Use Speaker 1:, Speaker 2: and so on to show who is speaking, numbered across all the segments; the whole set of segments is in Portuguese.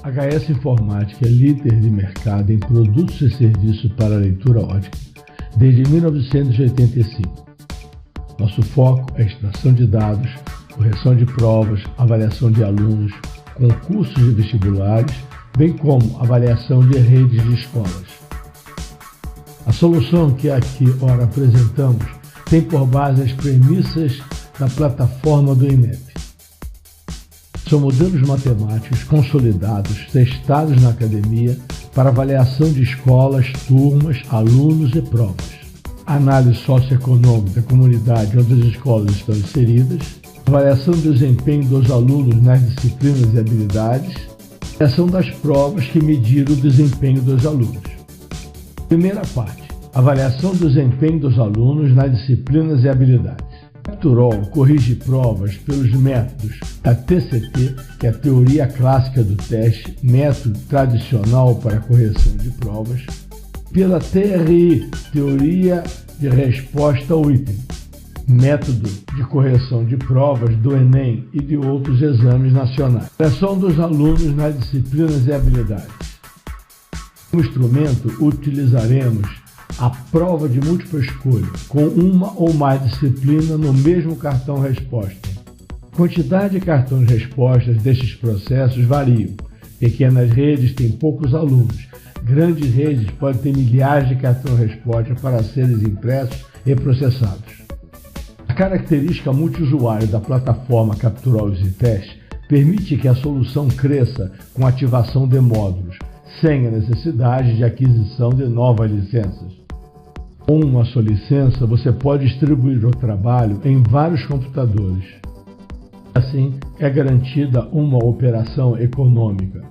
Speaker 1: HS Informática é líder de mercado em produtos e serviços para leitura ótica desde 1985. Nosso foco é extração de dados, correção de provas, avaliação de alunos, concursos de vestibulares, bem como avaliação de redes de escolas. A solução que aqui ora apresentamos tem por base as premissas da plataforma do INEP. São modelos matemáticos consolidados, testados na academia para avaliação de escolas, turmas, alunos e provas. Análise socioeconômica da comunidade onde as escolas estão inseridas, avaliação do desempenho dos alunos nas disciplinas e habilidades, avaliação das provas que mediram o desempenho dos alunos. Primeira parte, avaliação do desempenho dos alunos nas disciplinas e habilidades. Capturol corrige provas pelos métodos da TCT, que é a teoria clássica do teste, método tradicional para correção de provas, pela TRI, teoria de resposta ao item, método de correção de provas do Enem e de outros exames nacionais. Avaliação dos alunos nas disciplinas e habilidades. Como instrumento, utilizaremos a prova de múltipla escolha, com uma ou mais disciplinas no mesmo cartão resposta. A quantidade de cartões respostas destes processos variam. Pequenas redes têm poucos alunos. Grandes redes podem ter milhares de cartões resposta para serem impressos e processados. A característica multiusuário da plataforma Capturol EasyTest permite que a solução cresça com a ativação de módulos, sem a necessidade de aquisição de novas licenças. Com uma só licença, você pode distribuir o trabalho em vários computadores. Assim, é garantida uma operação econômica.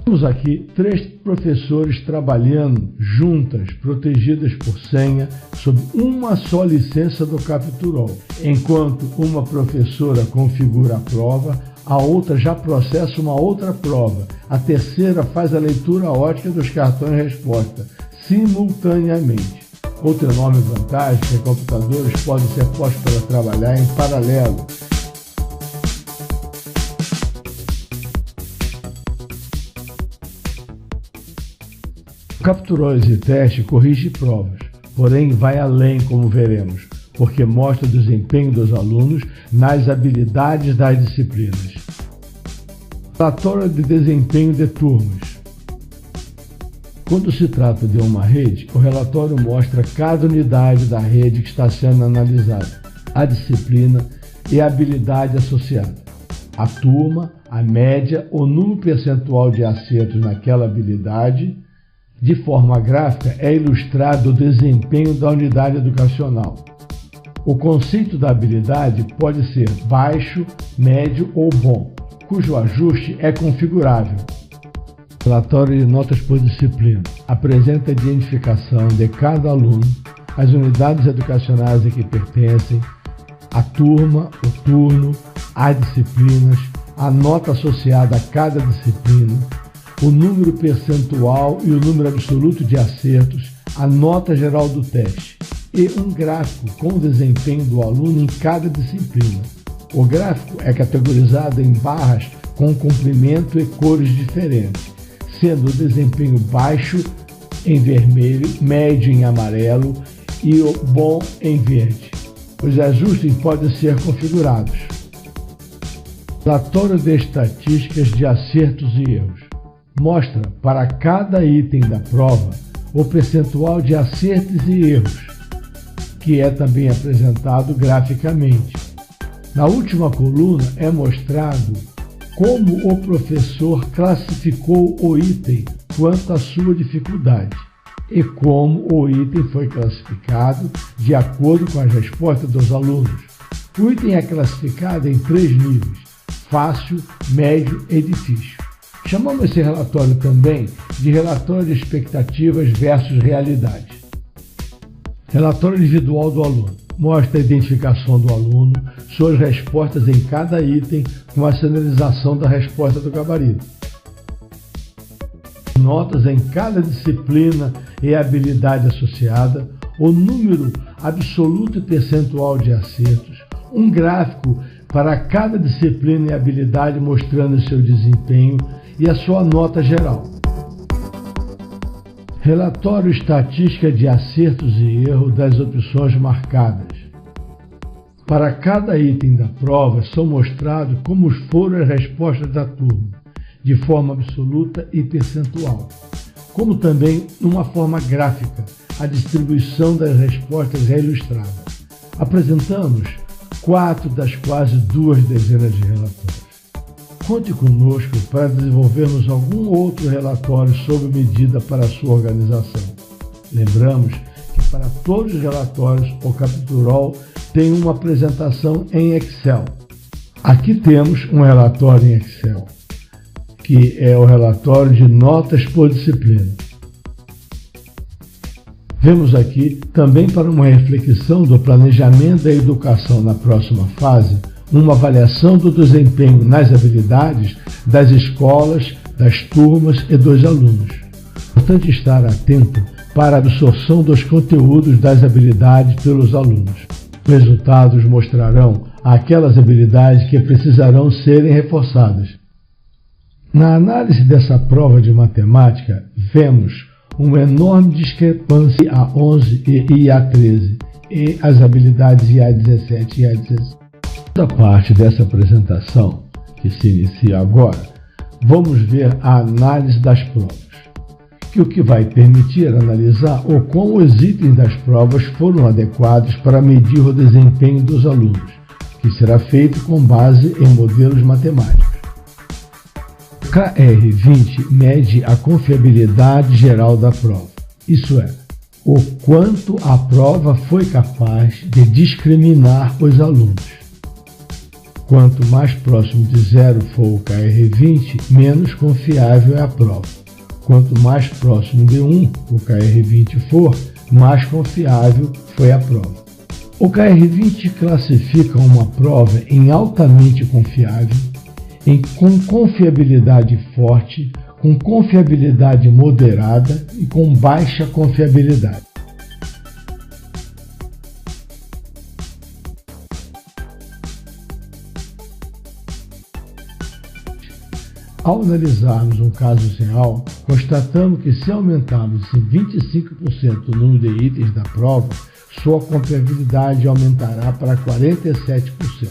Speaker 1: Temos aqui 3 professores trabalhando juntas, protegidas por senha, sob uma só licença do Capturol. Enquanto uma professora configura a prova, a outra já processa uma outra prova. A terceira faz a leitura ótica dos cartões resposta, simultaneamente. Outra enorme vantagem é que computadores podem ser postos para trabalhar em paralelo. O Capturol EasyTest corrige provas, porém vai além, como veremos, porque mostra o desempenho dos alunos nas habilidades das disciplinas. Relatório de desempenho de turmas. Quando se trata de uma rede, o relatório mostra cada unidade da rede que está sendo analisada, a disciplina e a habilidade associada, a turma, a média, o número percentual de acertos naquela habilidade. De forma gráfica, é ilustrado o desempenho da unidade educacional. O conceito da habilidade pode ser baixo, médio ou bom, cujo ajuste é configurável. Relatório de notas por disciplina apresenta a identificação de cada aluno, as unidades educacionais a que pertencem, a turma, o turno, as disciplinas, a nota associada a cada disciplina, o número percentual e o número absoluto de acertos, a nota geral do teste e um gráfico com o desempenho do aluno em cada disciplina. O gráfico é categorizado em barras com comprimento e cores diferentes, sendo o desempenho baixo em vermelho, médio em amarelo e o bom em verde. Os ajustes podem ser configurados. Relatório de estatísticas de acertos e erros. Mostra para cada item da prova o percentual de acertos e erros, que é também apresentado graficamente. Na última coluna é mostrado como o professor classificou o item quanto à sua dificuldade e como o item foi classificado de acordo com as respostas dos alunos. O item é classificado em 3 níveis: fácil, médio e difícil. Chamamos esse relatório também de relatório de expectativas versus realidade. Relatório individual do aluno. Mostra a identificação do aluno, suas respostas em cada item com a sinalização da resposta do gabarito. Notas em cada disciplina e habilidade associada, o número absoluto e percentual de acertos, um gráfico para cada disciplina e habilidade, mostrando seu desempenho e a sua nota geral. Relatório estatística de acertos e erros das opções marcadas. Para cada item da prova são mostrados como foram as respostas da turma, de forma absoluta e percentual, como também numa forma gráfica, a distribuição das respostas é ilustrada. Apresentamos 4 das quase 2 dezenas de relatórios. Conte conosco para desenvolvermos algum outro relatório sob medida para a sua organização. Lembramos que para todos os relatórios o Capturol tem uma apresentação em Excel. Aqui temos um relatório em Excel, que é o relatório de notas por disciplina. Vemos aqui, também para uma reflexão do planejamento da educação na próxima fase, uma avaliação do desempenho nas habilidades das escolas, das turmas e dos alunos. É importante estar atento para a absorção dos conteúdos das habilidades pelos alunos. Os resultados mostrarão aquelas habilidades que precisarão serem reforçadas. Na análise dessa prova de matemática, vemos uma enorme discrepância A11 e IA13 e as habilidades IA17 e IA16. Nesta parte dessa apresentação, que se inicia agora, vamos ver a análise das provas, o que vai permitir analisar o como os itens das provas foram adequados para medir o desempenho dos alunos, que será feito com base em modelos matemáticos. O KR20 mede a confiabilidade geral da prova, isso é, o quanto a prova foi capaz de discriminar os alunos. Quanto mais próximo de zero for o KR20, menos confiável é a prova. Quanto mais próximo de 1 o KR20 for, mais confiável foi a prova. O KR20 classifica uma prova em altamente confiável, com confiabilidade forte, com confiabilidade moderada e com baixa confiabilidade. Ao analisarmos um caso real, constatamos que se aumentarmos em 25% o número de itens da prova, sua confiabilidade aumentará para 47%.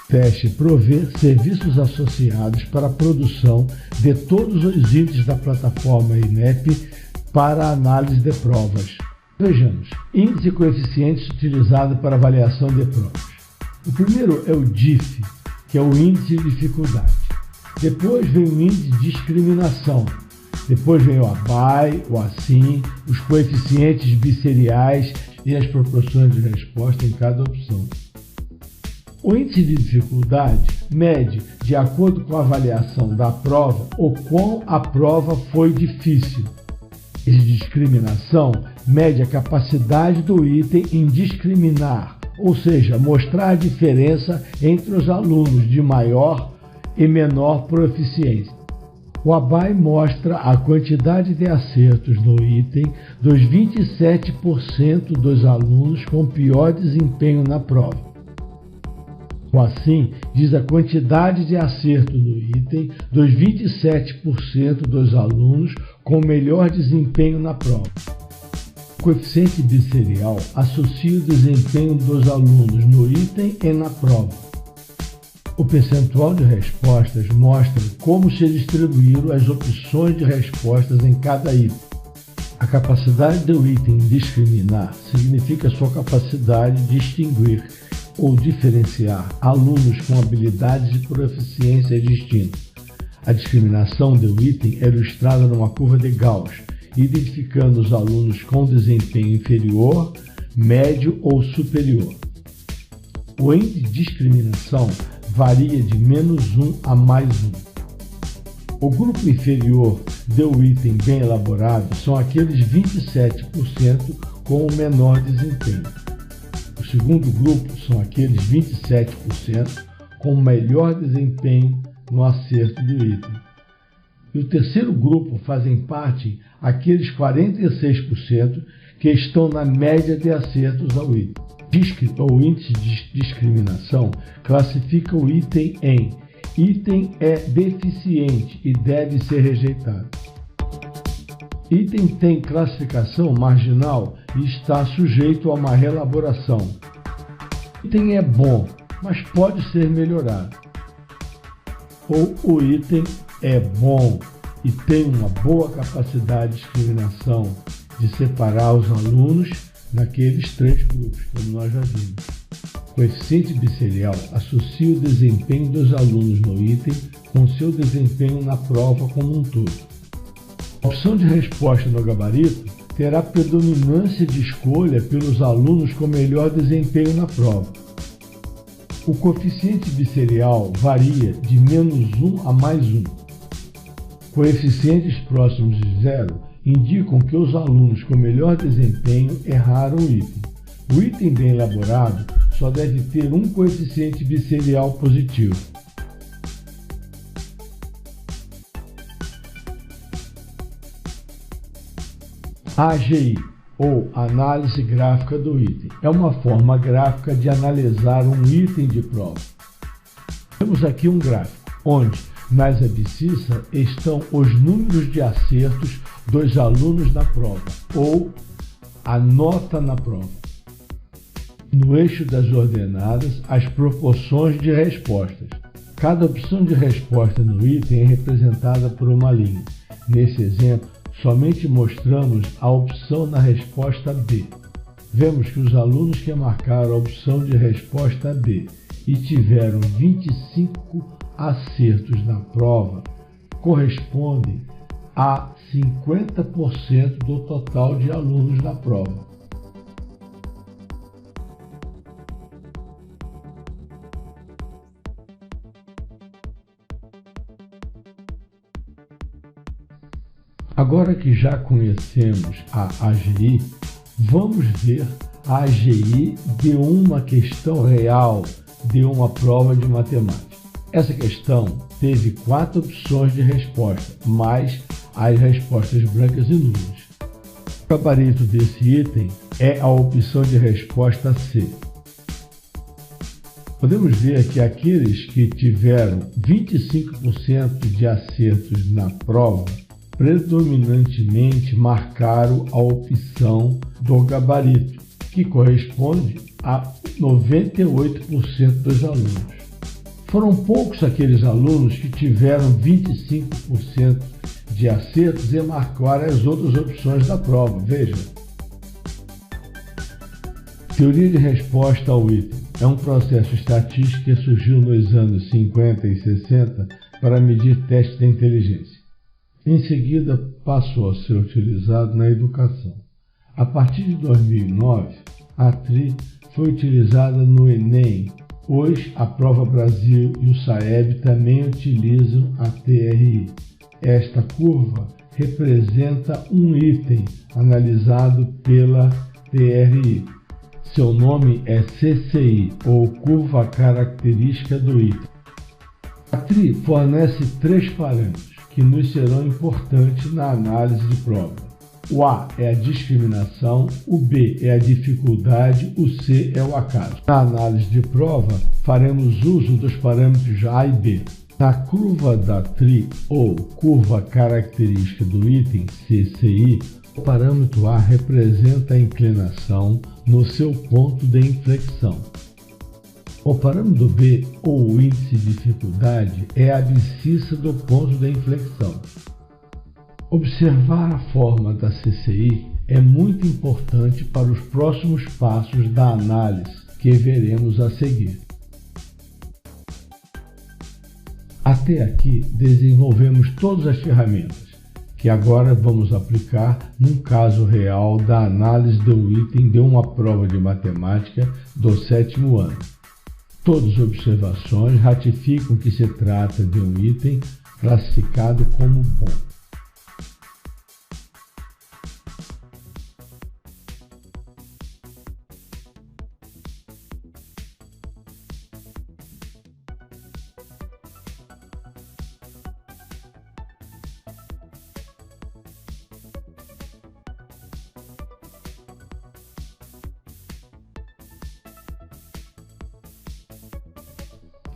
Speaker 1: Teste prover serviços associados para a produção de todos os itens da plataforma INEP para análise de provas. Vejamos, índice e coeficientes utilizados para avaliação de provas. O primeiro é o DIF, que é o índice de dificuldade. Depois vem o índice de discriminação. Depois vem o ABAI, o ASSIN, os coeficientes bisseriais e as proporções de resposta em cada opção. O índice de dificuldade mede, de acordo com a avaliação da prova, o quão a prova foi difícil. E de discriminação mede a capacidade do item em discriminar, ou seja, mostrar a diferença entre os alunos de maior e menor proficiência. O ABAI mostra a quantidade de acertos no item dos 27% dos alunos com pior desempenho na prova. O ASSIN diz a quantidade de acerto no item dos 27% dos alunos com melhor desempenho na prova. O coeficiente bisserial associa o desempenho dos alunos no item e na prova. O percentual de respostas mostra como se distribuíram as opções de respostas em cada item. A capacidade do item em discriminar significa sua capacidade de distinguir ou diferenciar alunos com habilidades e proficiência distintas. A discriminação do item é ilustrada numa curva de Gauss, identificando os alunos com desempenho inferior, médio ou superior. O índice de discriminação varia de -1 a +1. O grupo inferior do item bem elaborado são aqueles 27% com o menor desempenho. O segundo grupo são aqueles 27% com o melhor desempenho no acerto do item. E o terceiro grupo fazem parte aqueles 46%
Speaker 2: que estão na média de acertos ao item. O índice de discriminação classifica o item em item é deficiente e deve ser rejeitado. Item tem classificação marginal e está sujeito a uma reelaboração. Item é bom, mas pode ser melhorado. Ou o item é bom e tem uma boa capacidade de discriminação, de separar os alunos naqueles três grupos, como nós já vimos. O coeficiente bisserial associa o desempenho dos alunos no item com seu desempenho na prova como um todo. A opção de resposta no gabarito terá predominância de escolha pelos alunos com melhor desempenho na prova. O coeficiente bisserial varia de -1 a +1. Coeficientes próximos de zero indicam que os alunos com melhor desempenho erraram o item. O item bem elaborado só deve ter um coeficiente bisserial positivo. AGI, ou Análise Gráfica do Item, é uma forma gráfica de analisar um item de prova. Temos aqui um gráfico, onde nas abscissas estão os números de acertos dos alunos na prova, ou a nota na prova. No eixo das ordenadas, as proporções de respostas. Cada opção de resposta no item é representada por uma linha. Nesse exemplo, somente mostramos a opção na resposta B. Vemos que os alunos que marcaram a opção de resposta B e tiveram 25 acertos na prova correspondem a 50% do total de alunos na prova. Agora que já conhecemos a AGI, vamos ver a AGI de uma questão real de uma prova de matemática. Essa questão teve 4 opções de resposta, mais as respostas brancas e nulas. O gabarito desse item é a opção de resposta C. Podemos ver que aqueles que tiveram 25% de acertos na prova predominantemente marcaram a opção do gabarito, que corresponde a 98% dos alunos. Foram poucos aqueles alunos que tiveram 25% de acertos e marcaram as outras opções da prova. Veja. Teoria de resposta ao item é um processo estatístico que surgiu nos anos 50 e 60 para medir testes de inteligência. Em seguida, passou a ser utilizado na educação. A partir de 2009, a TRI foi utilizada no Enem. Hoje, a Prova Brasil e o SAEB também utilizam a TRI. Esta curva representa um item analisado pela TRI. Seu nome é CCI, ou Curva Característica do Item. A TRI fornece 3 parâmetros que nos serão importantes na análise de prova. O A é a discriminação, o B é a dificuldade, o C é o acaso. Na análise de prova, faremos uso dos parâmetros A e B. Na curva da TRI, ou curva característica do item CCI, o parâmetro A representa a inclinação no seu ponto de inflexão. O parâmetro B, ou o índice de dificuldade, é a abscissa do ponto de inflexão. Observar a forma da CCI é muito importante para os próximos passos da análise que veremos a seguir. Até aqui desenvolvemos todas as ferramentas, que agora vamos aplicar num caso real da análise de um item de uma prova de matemática do 7º ano. Todas as observações ratificam que se trata de um item classificado como bom.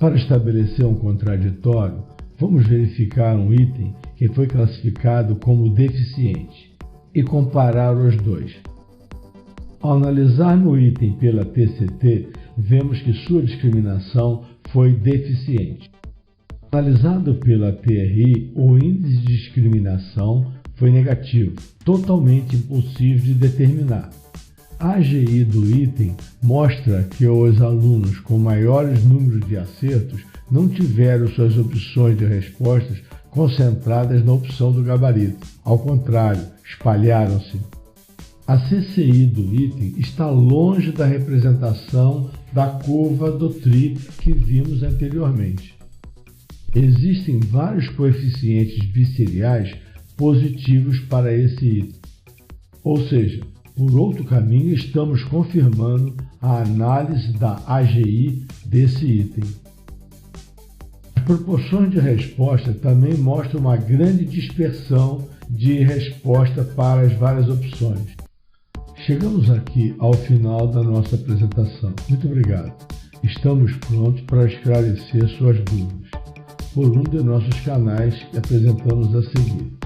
Speaker 1: Para estabelecer um contraditório, vamos verificar um item que foi classificado como deficiente e comparar os dois. Ao analisar o item pela TCT, vemos que sua discriminação foi deficiente. Analisado pela TRI, o índice de discriminação foi negativo, totalmente impossível de determinar. A AGI do item mostra que os alunos com maiores números de acertos não tiveram suas opções de respostas concentradas na opção do gabarito. Ao contrário, espalharam-se. A CCI do item está longe da representação da curva do TRI que vimos anteriormente. Existem vários coeficientes bisseriais positivos para esse item. Ou seja, por outro caminho, estamos confirmando a análise da AGI desse item. As proporções de resposta também mostram uma grande dispersão de resposta para as várias opções. Chegamos aqui ao final da nossa apresentação. Muito obrigado. Estamos prontos para esclarecer suas dúvidas por um de nossos canais que apresentamos a seguir.